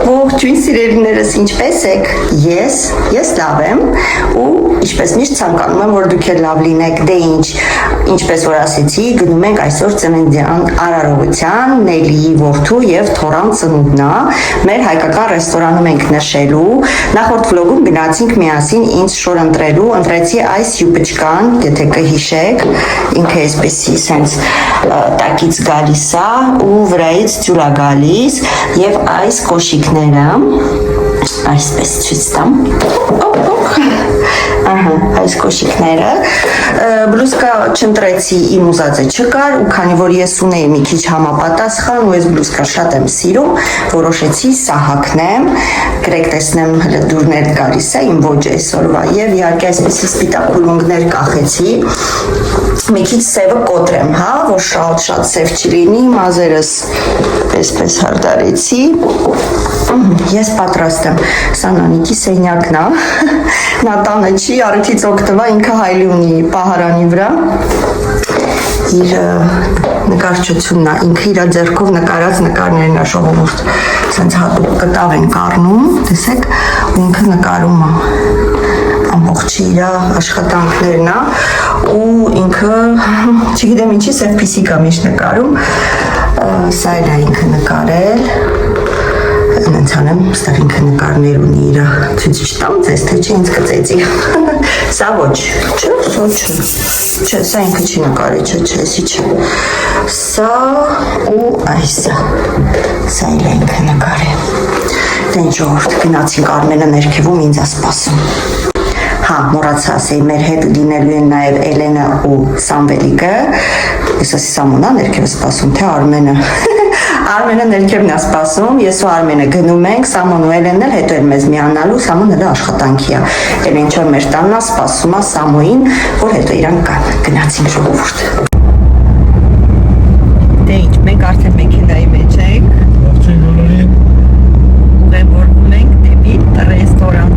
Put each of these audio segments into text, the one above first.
Ողջույն սիրելիներս, ինչպես եք? Ես լավ եմ ու ինչպես միշտ ցանկանում եմ որ դուք էլ լավ լինեք, դե ինչպես որ ասեցի, գնում ենք այսօր ծննդյան արարողության, Նելիի որդու եւ Թորան ծնունդն է, մեր հայկական ռեստորանում ենք նշելու, նախորդ վլոգում գնացինք միասին ինձ շոր ընտրեցի այս յուպճկան, եթե կհիշեք, ինքը այսպեսի սենց տակից գալիս է ու վրայից ջուր է գալիս եւ այս կոշիկները այսպես ցույց տամ այս կոշիկները բլուզկա չընտրեցի իմ ուզածը չկար ու քանի որ ես ունեի մի քիչ համապատասխան ու ես բլուզկա շատ եմ սիրում որոշեցի սա հագնեմ գրեք տեսնեմ դուրներ գալիս է իմ ոչ այսօրվա եւ իհարկե այսպեսի սպիտակ ուլունգներ կախեցի մի քիչ սևը կոտրեմ հա որ շատ սև չլինի մազերս այսպես հարդարեցի ես պատրաստ եմ սա նանիքի սենյակն է նա տանը չի առիթից օգտվա ինքը հայլի ունի պահարանի վրա իր նկարչությունն է ինքը իր ձեռքով նկարած նկարներն է ժողովուրդ սենց հատուկ կտավ են կառնում տեսեք ու ինքը նկարում է ամբողջ իր աշխատանքներն է ու ինքը չգիտեմ ինչի սև փիսիկ է միշտ նկարում սա էլ է ինքը նկարել Անցանեմ, ստեղ ինքը նկարներ ունի իր ցույցի տամ ձեզ, թե չէ ինձ կծեցի։ Սա ոչ, չէ, սա ինքը չի նկարի, չէ, էսի չէ։ Սա ու այսը, սա էլ ինքը նկարի։ Դեն ժողովուրդ, գնացինք Արմենը ներքևում ինձ է սպասում։ Հա, մոռացա ասեի, մեր հետ լինելու են նաև Էլենը ու Սամվելիկը։ Ես ասի Սամոնա ներքևը սպասում, թե Արմենը։ Արմենը ներքևն է սպասում, ես ու Արմենը գնում ենք, Սամոն ու Էլենն էլ հետո էլ մեզ միանալու, Սամոնը էլ աշխատանքի է։ Էլեն չէ մեր տանն է սպասում է Սամոյին, որ հետո իրանք կան, գնացինք ժողովուրդ։ Դե ինչ, մենք արդեն մեքենայի մեջ ենք։ Ողջույն բոլորին։ Ուղևորվում ենք դեպի ռեստորան։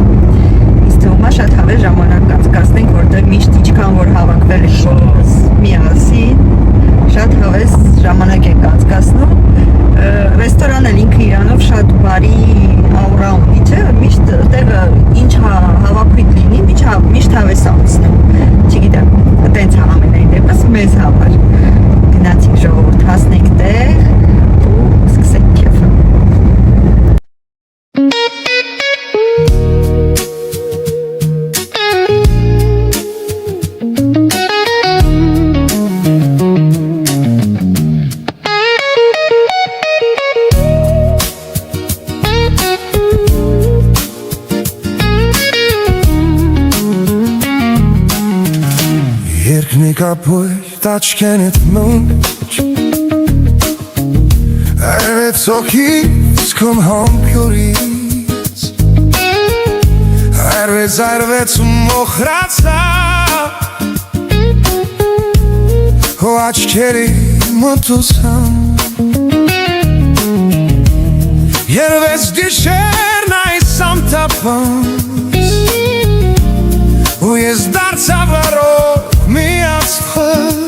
Ինձ թվում է շատ հավես ժամանակ անցկացնենք, որտեղ միշտ ինչքան որ հավաքվել ենք բոլորս միասին, շատ հավես ժամանակ ենք անցկացնում։ Ռեստորանը ինքը իրանով շատ բարի աուրա ունի, չէ՞, միշտ տեղը ինչ հավաքույթ լինի, միշտ հավես անցնում։ Չգիտեմ, տենց է ամենայն դեպս մեզ համար։ Գնացինք ժողովուրդ, հասնենք տեղ ու սկսենք քեֆը։ Կապույտ աչքենիդ մունջ Արվեց ոխից քոմ համքյորից Արվեց ու մոխրացա Հո աչքերի մտուսան Երվեց դիշերն այս ամտապանց Ու ես դարձա վարով միացվող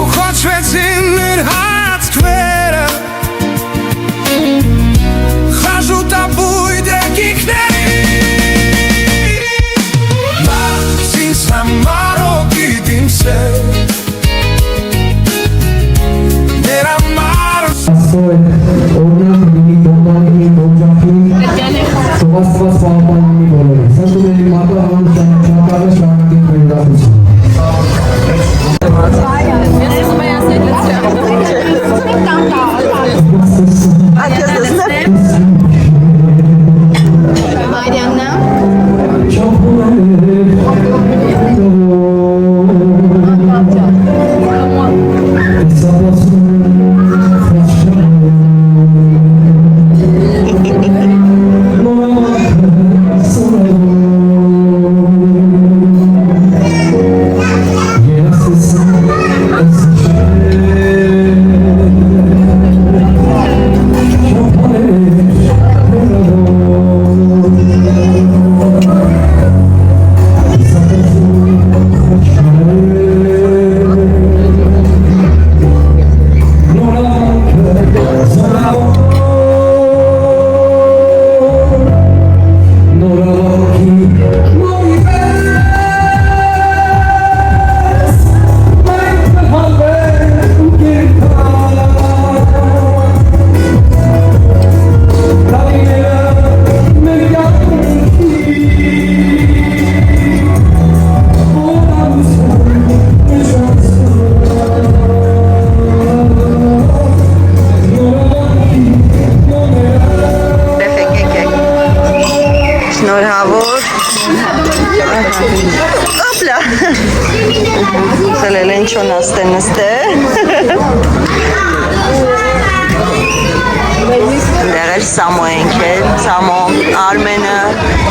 ու խոչվեցին մեր հացքվերը խաժուտ ապույտ եկիքների Մաղցին սամար օգիտ իմ սեր Ներ ամար Ասոյ, օրնակ լինի, բոմբանի, բոմջախի Թողաստված պահապանանի բոլորը Սաշուների մատա հանուշան, ճապարը շարնատին վերդախություն Opla. Să le lencionaste năste. Դերեր Սամոյենք է, Սամո, Արմենը,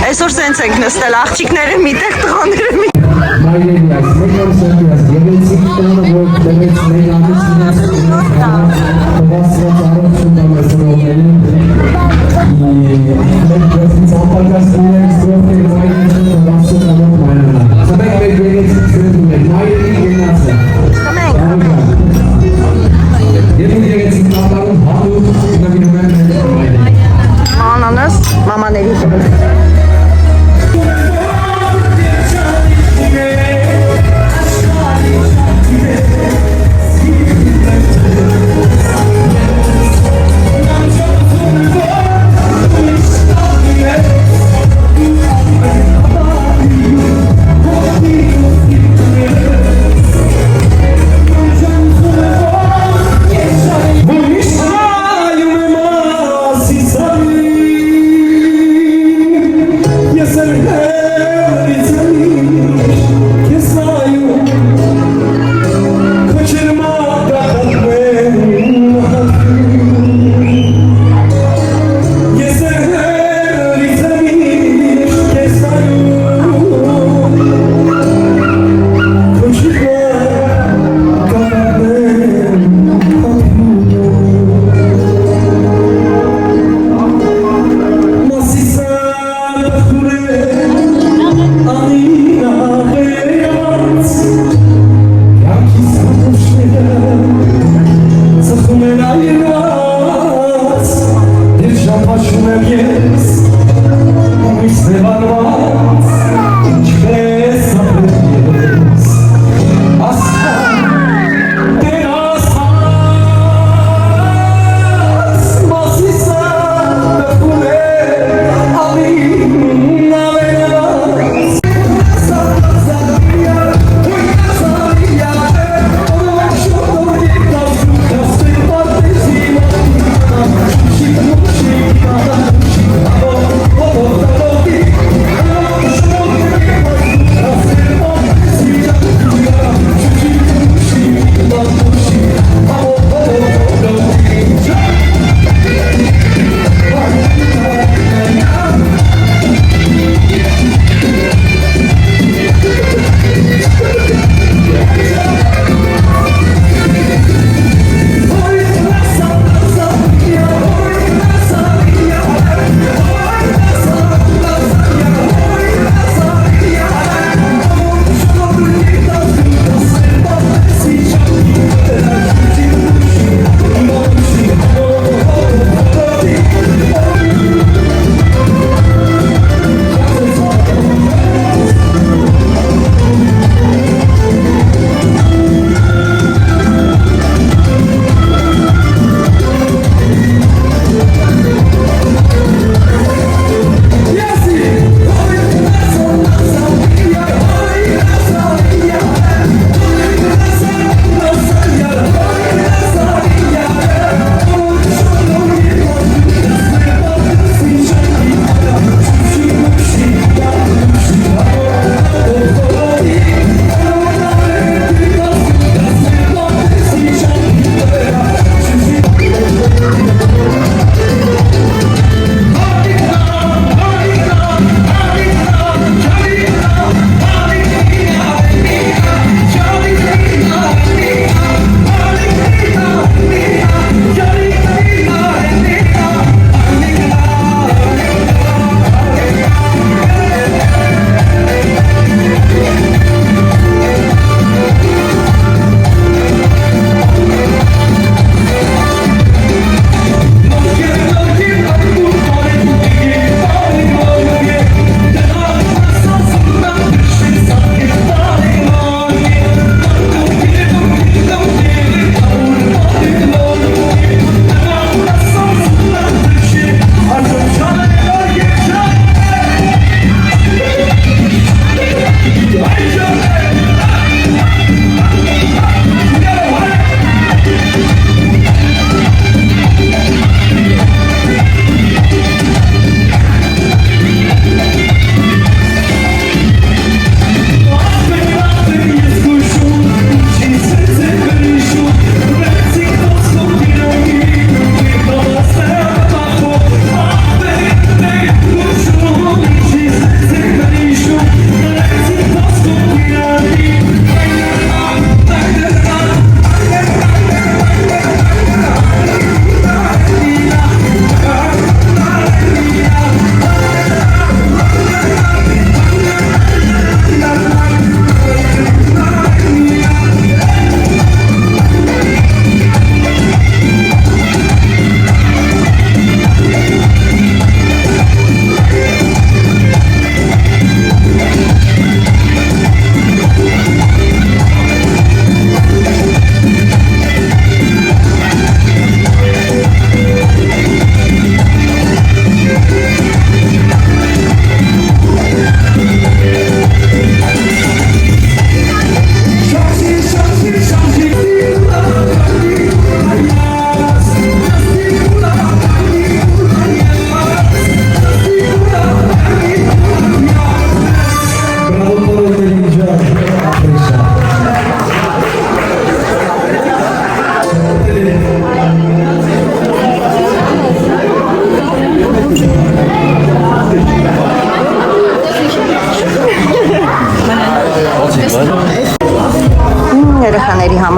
այսօր սենց ենք նստել աղջիկները միտեղ, տղաները միտեղ։ Մայրերի այս մեկ ամսակի այս գեղեցիկ տանը, որ դրեց մեկ ամիս ինած տվասված առողջություն տամ այս ռողներին մեկ գեղեցից ապակաս ունենք ստրոֆների մայրերի տվասված ամոք մայրանա սպեք մեկ գեղեցիկ սրետ ունենք մայրերի գենացը Եվ ու գեղեցիկ նատարում հատուկ նվիրում են մայրերի Անանս, մամաների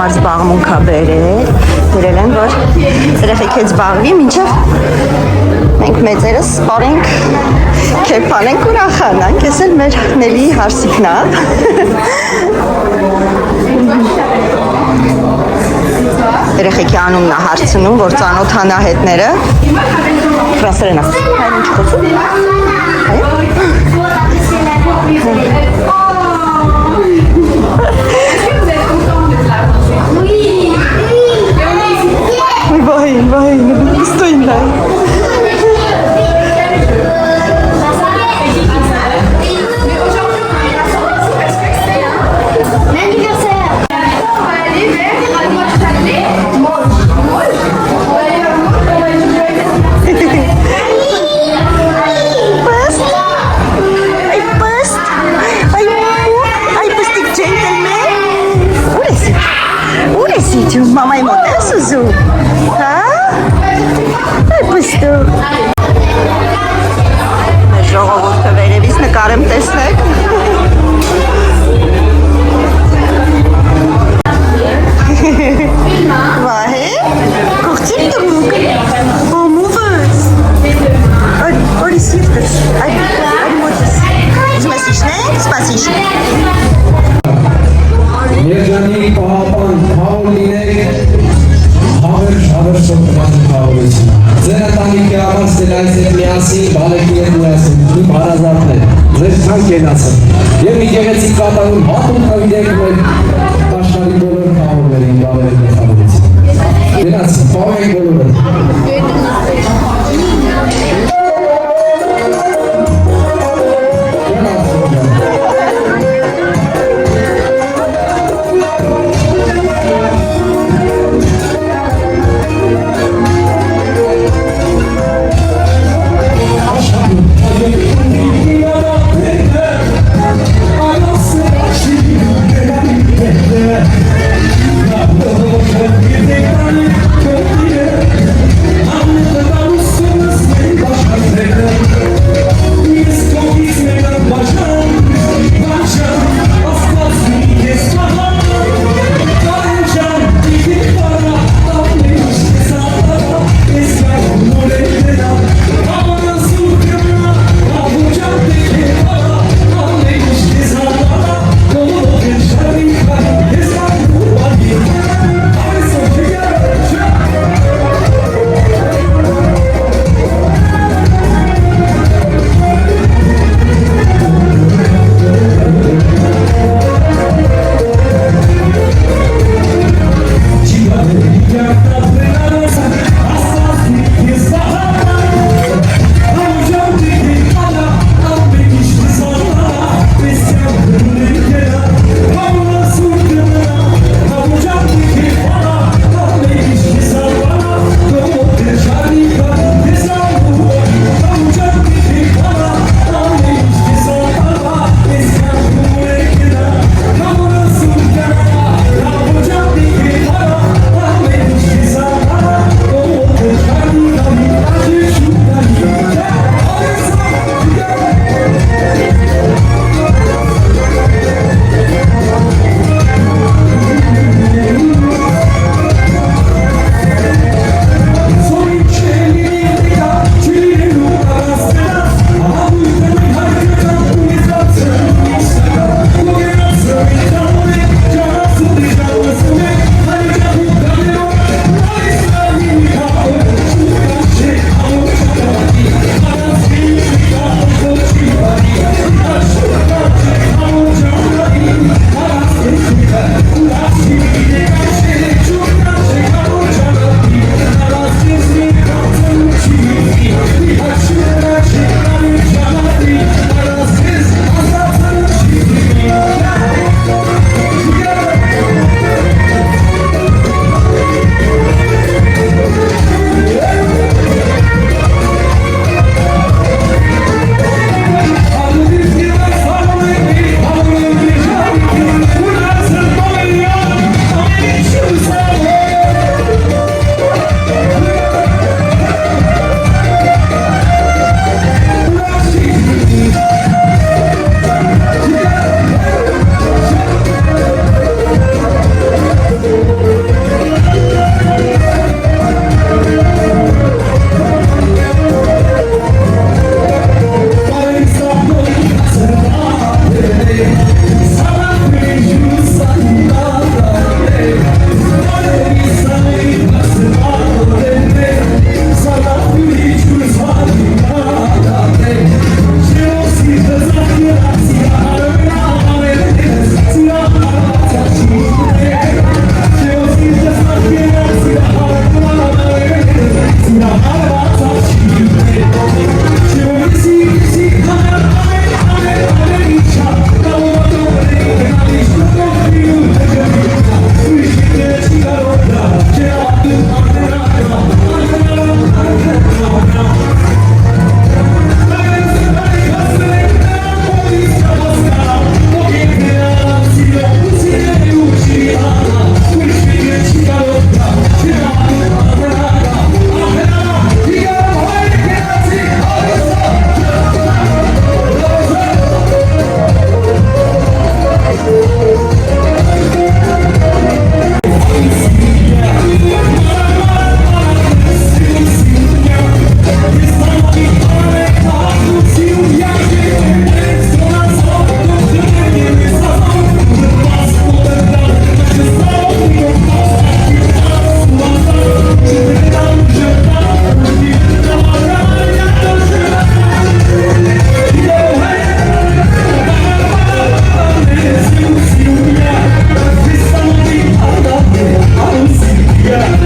համար զբաղմունք է բերել։ Դրել են, որ երեխեք հետ զբաղվի, մինչև մենք մեծերս սպարենք, կերպանենք ուրախանանք, ես էլ մեր Նելի հարսիկն է։ Երեխեքի անունն է հարցնում, որ ծանոթանա հետները։ Ֆրանսերեն ասում, հայր ինչ խոսում։ Vay, estoy en Mamma e model Suzu. Ha? Ai pusto. Մեր ժողովուրդը վերևից նկարեմ տեսնեք։ Վահե, կողցին դրուկ։ Oh, move-ս։ Ori սիրտս։ Ai մոտս։ Ուզում ես իշնեք, սպասիշ։ Երջանի պահապան Պաուլինեք հավեր շոկման պահորություն։ Ձեր ընտանիքի համար ստելայից հետ միասին, բալեկի հետ միասին, իմ հարազատներ, ձեր թանք ենացն։ Եվ մի գեղեցիկ կատարում հատում կվիրեք մեր աշխարհի բոլոր պահորներին բալերի մեխավորություն։ Դրանց պահեք բոլորը։ I'm Yeah.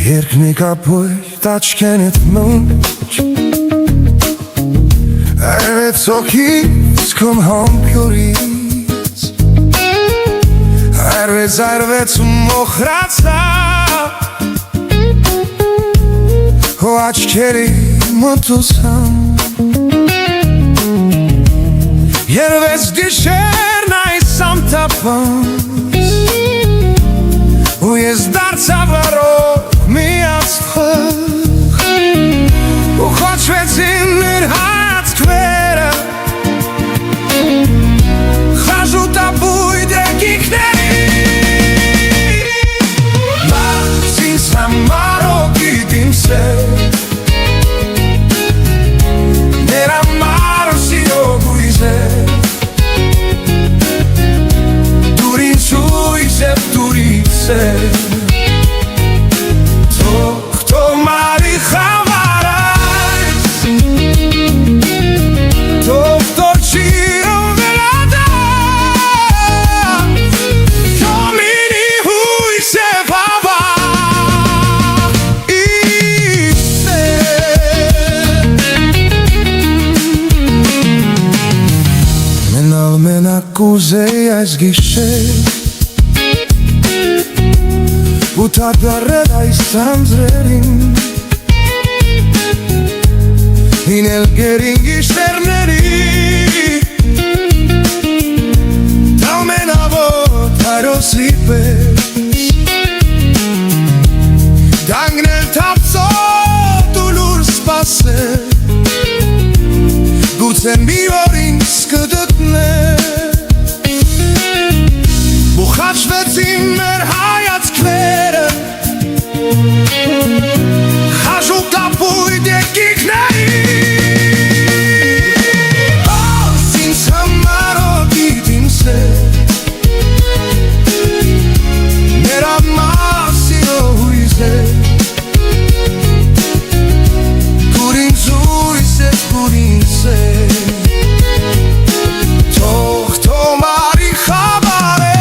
Երկնի կապույտ աչքենիդ մունջ Արվեց օքից քոմ համբյուրից Արվեց ու մոխրացա Հո աչքերի մտուսան Երվեց գիշերն այս ամտապանց Ու ես դարձա վարով մի աստղ Ու խոչվեցին մեր հայացքները Խաժուտաբույտ եկիքների Բայց ինձ համար օգիտ իմ սեր Մեր համար սիրո գույզ է Դուր ինձ հույս է, դուր ինձ է Կուզեի այս գիշեր ու թարգարել այս ծանձրերին Ինել գերին գիշերների Դամենավոտ հայրոսի պես Դանգնել թապսոտ ու լուր սպասել Գուցե մի օր ինձ կդտնել Խաչվեցին մեր հայացքները Խաժուտաբույտ եկիքների Ահ, ինձ համար օգիտ իմ սեր Մեր համար սիրո հույս է Դուր ինձ հույս է, դուր ինձ է Թող թոմարի խավար է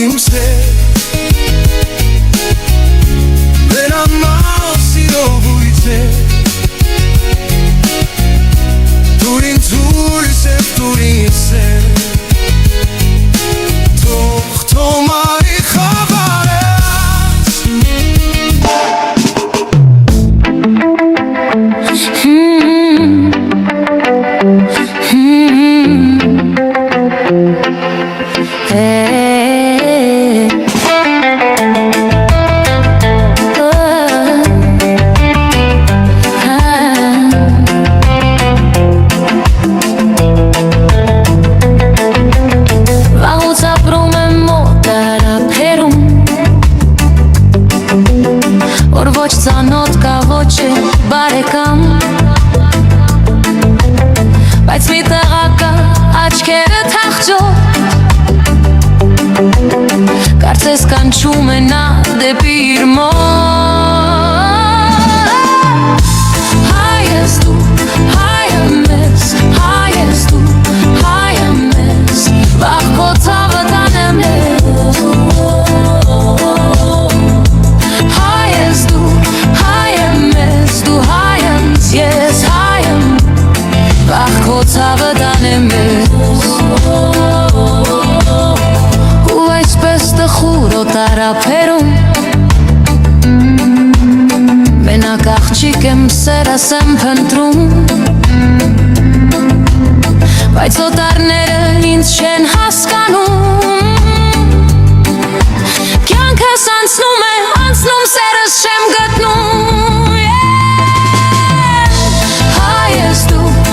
Իմ սեր Մեր համար սիրո հույս է Դուր ինձ հույս է, դուր ինձ է Թող թոմարի խավար է Բայց մի տեղակա աչքերը թախճոտ Կարծես կանչում է նա դեպի իր մոտ Հայ ես դու, հայ եմ ես, հայ ես դու, հայ եմ ես Վաղ քո ցավը տանեմ ես Հայ ես դու, հայ եմ ես, դու հայ եմ ես, հայ եմ Վաղ քո ցավը տանեմ ես Ու այսպես տխուր օտարափերում Մենակ աղջիկ եմ սերս եմ փնտրում Բայց օտարները ինձ չեն հասկանում Կյանքս անցնում է, անցնում սերս չեմ գտնում Հայ ես դու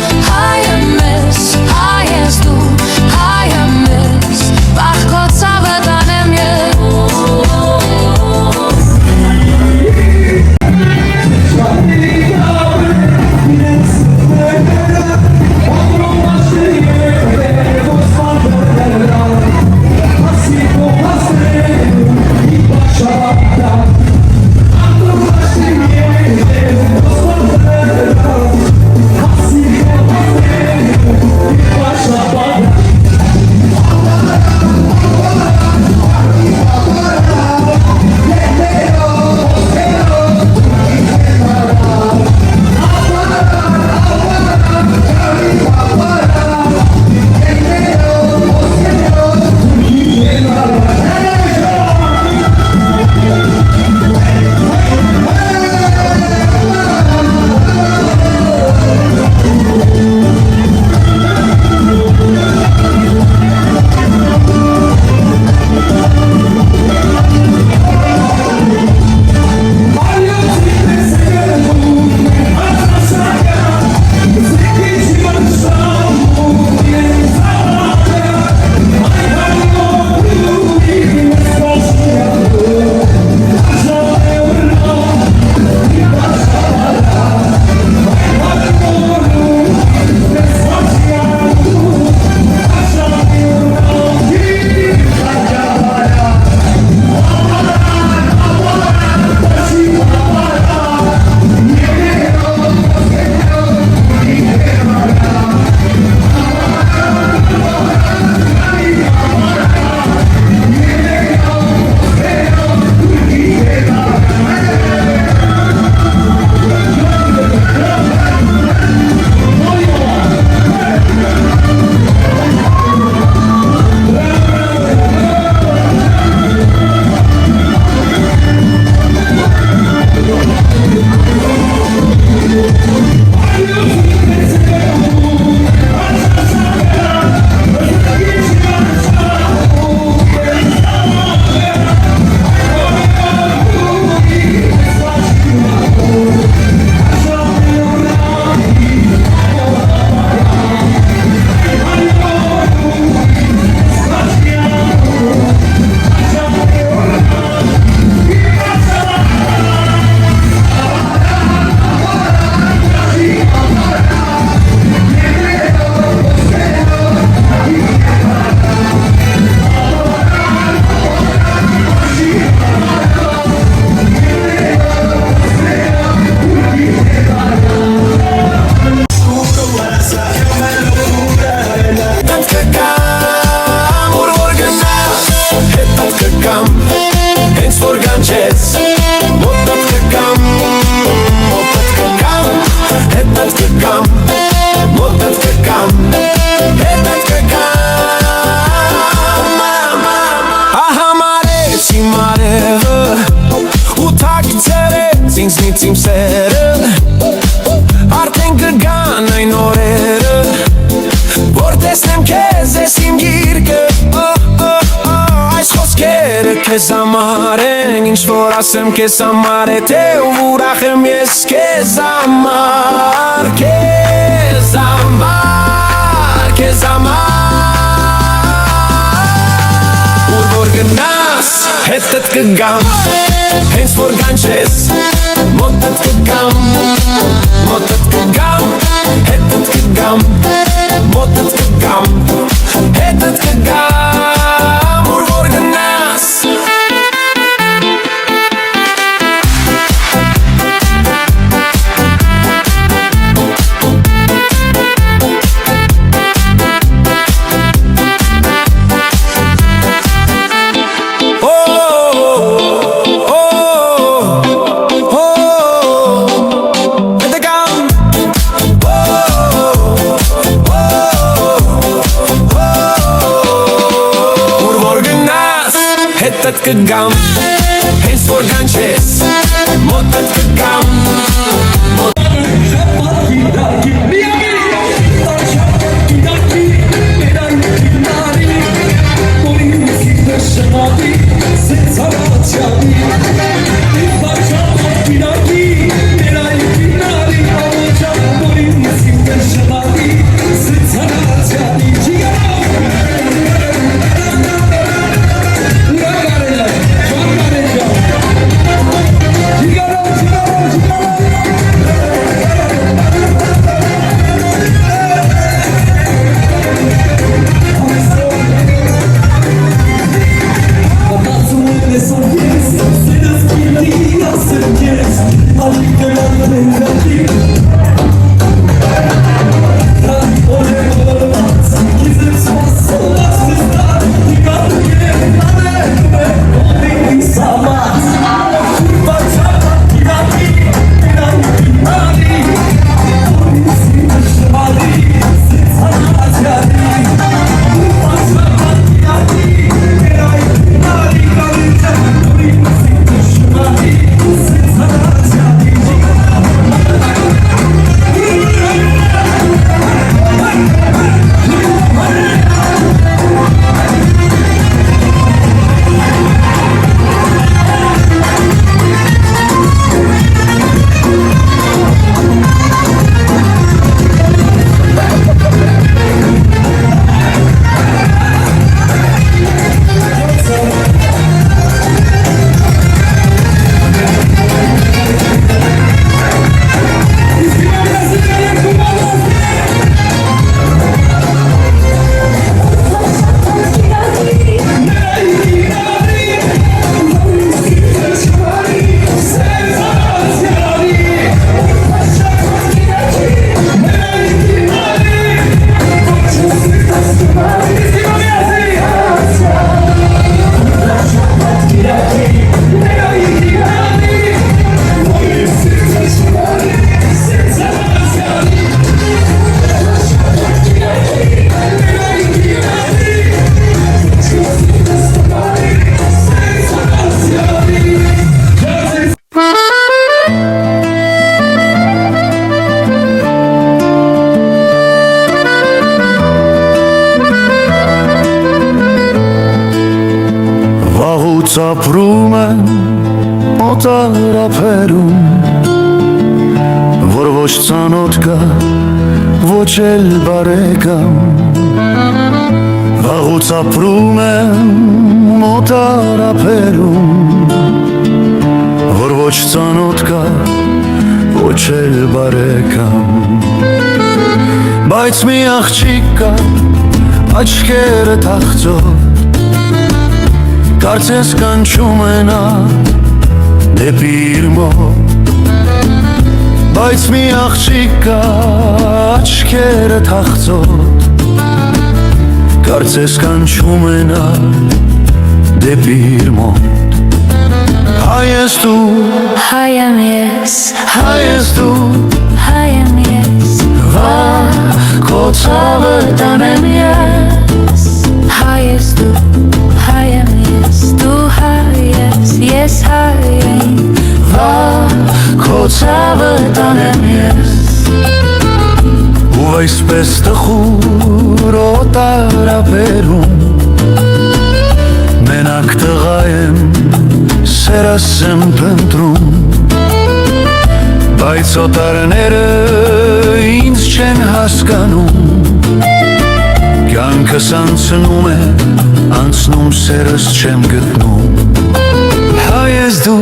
քեզ համար են, ինչ որ ասեմ քեզ համար է, թե ուրախ եմ ես քեզ համար, քեզ համար, քեզ համար։ Ուր որ գնաս, հետդ կգամ, հենց որ գանչես, մոտդ կգամ, մոտդ կգամ, հետդ կգամ, մոտդ կգամ, հետդ կգամ, ուր որ գնաս։ Հետդ կգամ, հենց որ գանչես, մոտդ կգամ, Ապրում եմ օտարափերում, որ ոչ ծանոթ կա, ոչ էլ բարեկամ։ Վաղուց ապրում եմ օտարափերում, որ ոչ ծանոթ կա, ոչ էլ բարեկամ։ Բայց մի աղջիկ կա, աչքերը թախծող, կարծես կանչում է նա դեպի իր մոտ, բայց մի աղջիկ կա աչքերը թախծոտ, կարծես կանչում է նա դեպի իր մոտ։ Հայ ես դու, Հայ եմ ես, հայ ես դու, հայ եմ ես, վաղ քո ցավը տանեմ ես։ հայ ես դու, հայ եմ ես, դու հայ ես հայ եմ, Վաղ քո ցավը տանեմ ես։ Ու այսպես տխուր օտարափերում, մենակ Մենակ տղա եմ, սերս եմ փնտրում, բայց օտարները ինձ չեն հասկանում, կյանքս անցնում է, անցնում սերս չեմ գտնում, հայ ես դու,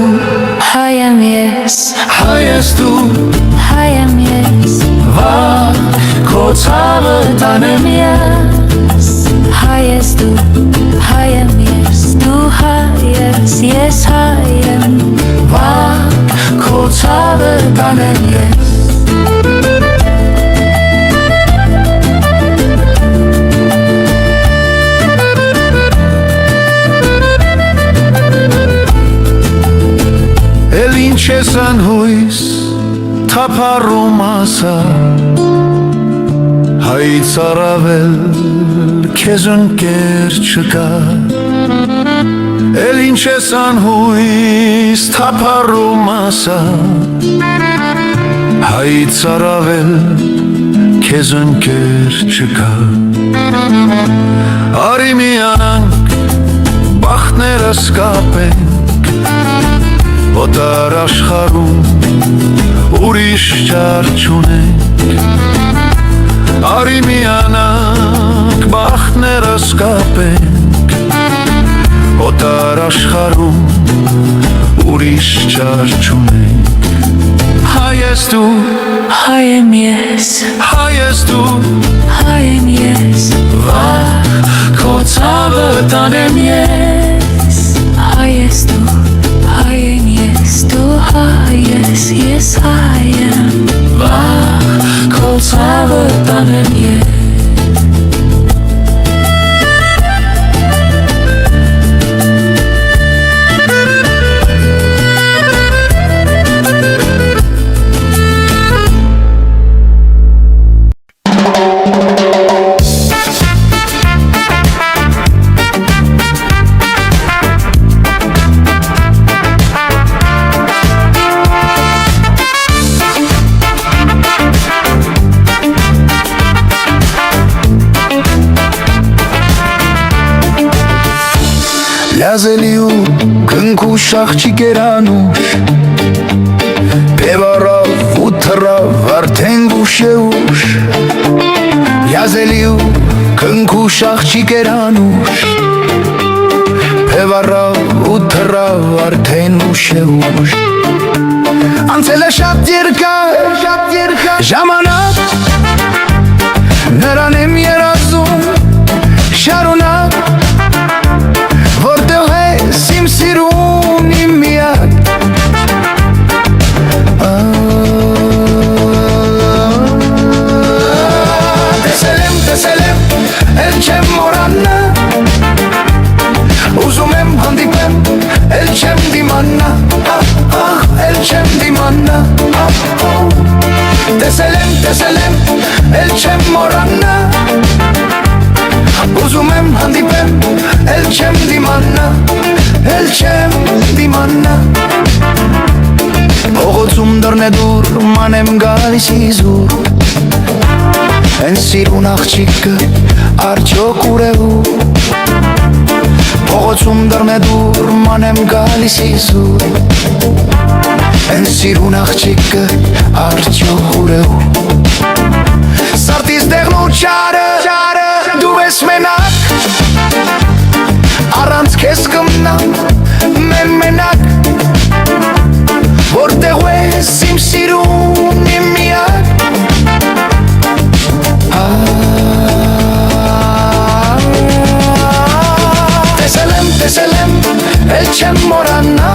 հայ եմ ես, հայ ես դու, հայ եմ ես, վաղ քո ցավը տանեմ ես, հայ ես դու, հայ եմ ես, դու հայ ես հայ եմ, վաղ քո ցավը տանեմ ես Էլ ինչ ես անհույս թափառում ասա Հայց առավել քեզ ընկեր չկա Էլ ինչ ես անհույս թափառում ասա Հայց առավել քեզ ընկեր չկա Արի միանանք բախտներս կապենք Օտար աշխարհում ուրիշ ճար չունենք Արի միանանք բախտներս կապենք Օտար աշխարհում ուրիշ ճար չունենք Հայ ես դու, հայ եմ ես, հայ ես դու, հայ եմ ես, վաղ քո ցավը տանեմ ես, հայ ես դու, հայ եմ ես, դու հայ ես հայ եմ, վաղ քո ցավը տանեմ ես Լազելի ու կնքուշ աղջիկ էր անուշ Բևարավ ու թռավ արդեն գուշ է ուշ Լազելի ու կնքուշ աղջիկ էր անուշ Բևարավ ու թռավ արդեն գուշ է ուշ Անցել է շատ երկար ժամանակ Նրան եմ երազում շարունակ Որտեղ ես իմ սիրուն իմ միակ Տեսել եմ, էլ չեմ մորանա Ուզում եմ հանդիպեմ, էլ չեմ դիմանա Էլ չեմ դիմանա Տեսել եմ, էլ չեմ մորանա Ուզում եմ հանդիպեմ, էլ չեմ դիմանա Փողոցում դռն է դուր, ման եմ գալիս իզուր Են սիրուն աղջիկը, արդյոք ուր է ուր Փողոցում դռն է դուր, ման եմ գալիս իզուր Են սիրուն աղջիկը, արդյոք ուր է ուր Սարտիս դեղն ու չարը Դու ես մենակ Առանց քեզ կմնամ մենակ Որտեղ ես իմ սիրուն իմ միակ Տեսել եմ, էլ չեմ մորանա